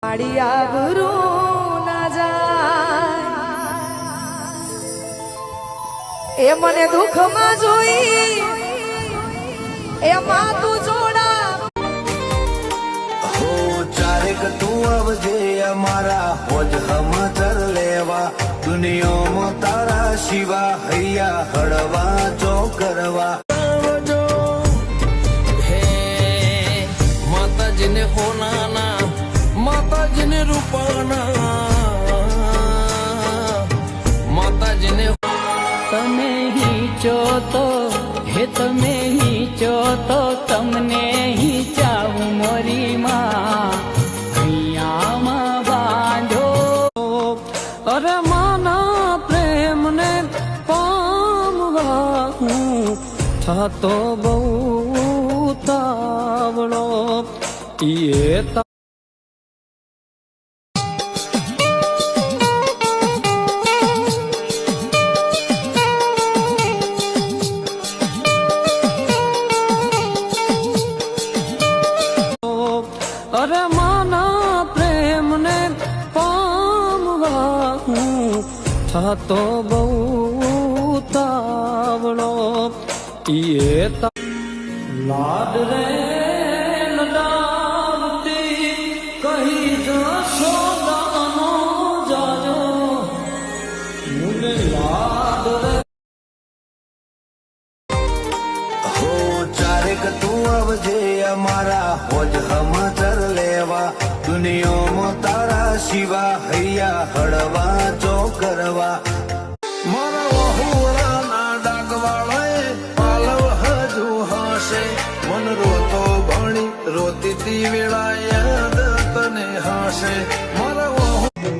માડી આબરૂ ના જાય એ મને દુઃખમાં જોઈ એમાં તું જોડા હો ચારેક તું આવજે અમારા હોજ સમાચાર લેવા દુનિયામાં તારા શિવા હૈયા હળવા જો કરવા માતાજીને હોનાના માતાજીને રૂપાના માતાજીને તમે હીચો તો હે તમે હીચો તો તમને હીચાવું મોરી માં હૈયામાં બાંધો અરે માના પ્રેમને પામવા હું થતો બહુ તાવડો એ અરે માના પ્રેમને પામવા હું થતો બહુ તાવડો એ લાડ રે લડાવતી કહી જશોદાનો જાજો મુને લાડ રે હો ચારેક તું આવજે અમારા હોજ સમાચાર લેવા દુનિયામાં તારા શિવા હૈયા હળવા જો કરવા મારા વહુડાના ડાગવાળાએ પાલવ હજુ હશે મન રોતો ભણી રોતી વેળા યાદ તને હશે મારા વહુ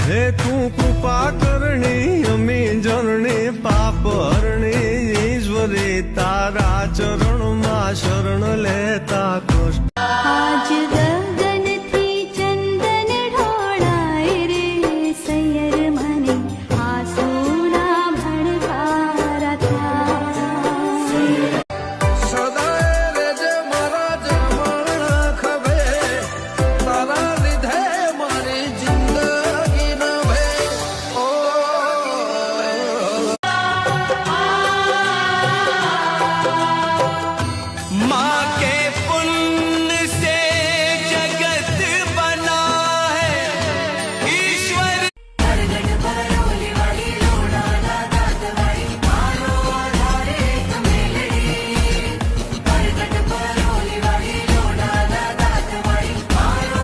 હે તું કૃપા કરણી અમે જરણી પાપ હરણી ઈશ્વરે તારા ચરણમાં શરણ લેતા